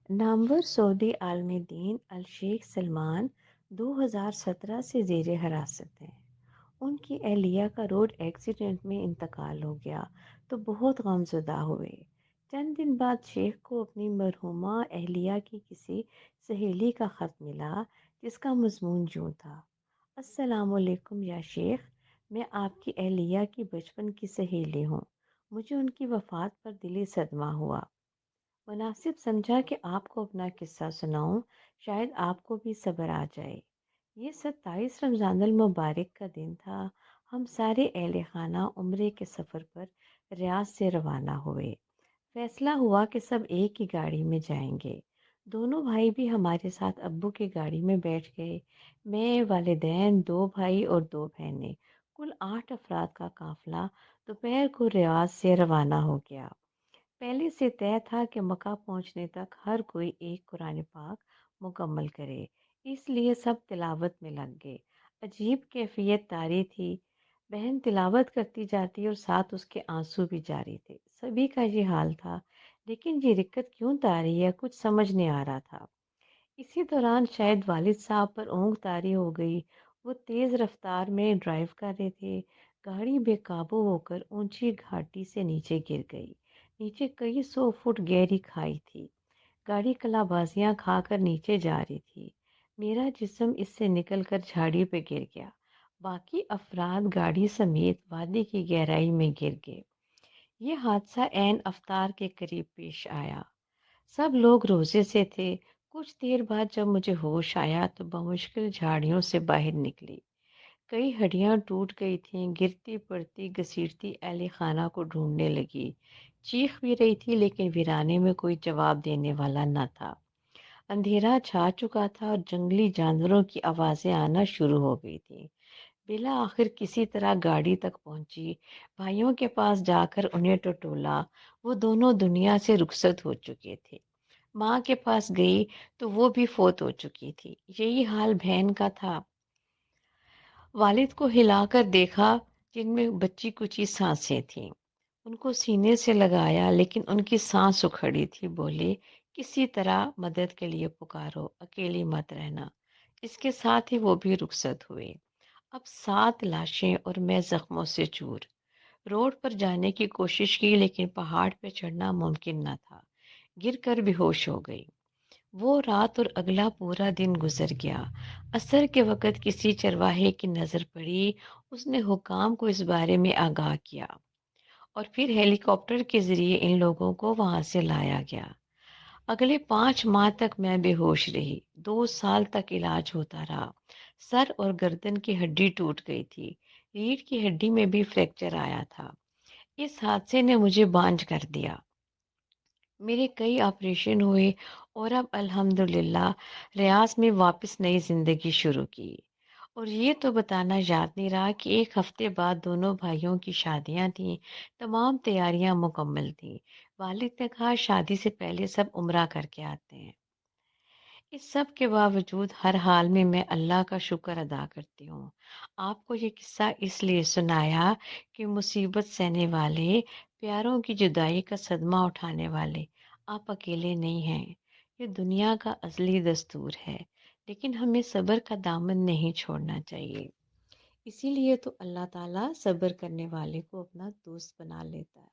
نامور سعودی عالم دین الشیخ سلمان 2017 سے زیر حراست ہیں۔ ان کی اہلیہ کا روڈ ایکسیڈنٹ میں انتقال ہو گیا تو بہت غمزدہ ہوئے۔ چند دن بعد شیخ کو اپنی مرحومہ اہلیہ کی کسی سہیلی کا خط ملا جس کا مضمون یوں تھا: السلام علیکم یا شیخ، میں آپ کی اہلیہ کی بچپن کی سہیلی ہوں۔ مجھے ان کی وفات پر دلی صدمہ ہوا۔ مناسب سمجھا کہ آپ کو اپنا قصہ سناؤں، شاید آپ کو بھی صبر آ جائے۔ یہ 27 رمضان المبارک کا دن تھا۔ ہم سارے اہل خانہ عمرے کے سفر پر ریاض سے روانہ ہوئے۔ فیصلہ ہوا کہ سب ایک ہی گاڑی میں جائیں گے۔ دونوں بھائی بھی ہمارے ساتھ ابو کی گاڑی میں بیٹھ گئے۔ میں، والدین، 2 بھائی اور 2 بہنیں، کل 8 افراد کا قافلہ دوپہر کو ریاض سے روانہ ہو گیا۔ پہلے سے طے تھا کہ مکہ پہنچنے تک ہر کوئی ایک قرآن پاک مکمل کرے، اس لیے سب تلاوت میں لگ گئے۔ عجیب کیفیت طاری تھی، بہن تلاوت کرتی جاتی اور ساتھ اس کے آنسو بھی جاری تھے۔ سبھی کا یہ حال تھا، لیکن یہ رکت کیوں طاری ہے کچھ سمجھ نہیں آ رہا تھا۔ اسی دوران شاید والد صاحب پر اونگ طاری ہو گئی، وہ تیز رفتار میں ڈرائیو کر رہے تھے۔ گاڑی بے قابو ہو کر اونچی گھاٹی سے نیچے گر گئی۔ نیچے کئی 100 فٹ گہری کھائی تھی۔ گاڑی کلا بازیاں کھا کر نیچے جا رہی تھی۔ میرا جسم اس سے نکل کر جھاڑی پہ گر گیا۔ باقی افراد گاڑی سمیت وادی کی گہرائی میں گر گئے۔ یہ حادثہ عین افطار کے قریب پیش آیا۔ سب لوگ روزے سے تھے۔ کچھ دیر بعد جب مجھے ہوش آیا تو بمشکل جھاڑیوں سے باہر نکلی۔ کئی ہڈیاں ٹوٹ گئی تھیں، گرتی پڑتی گھسیٹتی اہل خانہ کو ڈھونڈنے لگی۔ چیخ بھی رہی تھی لیکن ویرانے میں کوئی جواب دینے والا نہ تھا۔ اندھیرا چھا چکا تھا اور جنگلی جانوروں کی آوازیں آنا شروع ہو گئی تھیں۔ بالآخر کسی طرح گاڑی تک پہنچی، بھائیوں کے پاس جا کر انہیں ٹٹولا۔ وہ دونوں دنیا سے رخصت ہو چکے تھے۔ ماں کے پاس گئی تو وہ بھی فوت ہو چکی تھی۔ یہی حال بہن کا تھا۔ والد کو ہلا کر دیکھا جن میں بچی کچی سانسیں تھیں۔ ان کو سینے سے لگایا لیکن ان کی سانس اکھڑی تھی۔ بولے، کسی طرح مدد کے لیے پکارو، اکیلی مت رہنا۔ اس کے ساتھ ہی وہ بھی رخصت ہوئے۔ اب 7 لاشیں اور میں زخموں سے چور۔ روڈ پر جانے کی کوشش کی لیکن پہاڑ پہ چڑھنا ممکن نہ تھا۔ گر کر بے ہوش ہو گئی۔ وہ رات اور اگلا پورا دن گزر گیا۔ عصر کے وقت کسی چرواہے کی نظر پڑی، اس نے حکام کو اس بارے میں آگاہ کیا اور پھر ہیلی کاپٹر کے ذریعے ان لوگوں کو وہاں سے لایا گیا۔ اگلے 5 ماہ تک میں بے ہوش رہی۔ 2 سال تک علاج ہوتا رہا۔ سر اور گردن کی ہڈی ٹوٹ گئی تھی، ریڑھ کی ہڈی میں بھی فریکچر آیا تھا۔ اس حادثے نے مجھے بانجھ کر دیا۔ میرے کئی آپریشن ہوئے اور اب الحمدللہ ریاض میں واپس نئی زندگی شروع کی۔ اور یہ تو بتانا یاد نہیں رہا کہ ایک ہفتے بعد دونوں بھائیوں کی شادیاں تھیں۔ تمام تیاریاں مکمل تھیں۔ والد نے کہا شادی سے پہلے سب عمرہ کر کے آتے ہیں۔ اس سب کے باوجود ہر حال میں اللہ کا شکر ادا کرتی ہوں۔ آپ کو یہ قصہ اس لیے سنایا کہ مصیبت سہنے والے، پیاروں کی جدائی کا صدمہ اٹھانے والے، آپ اکیلے نہیں ہیں۔ یہ دنیا کا ازلی دستور ہے، لیکن ہمیں صبر کا دامن نہیں چھوڑنا چاہیے۔ اسی لیے تو اللہ تعالیٰ صبر کرنے والے کو اپنا دوست بنا لیتا ہے۔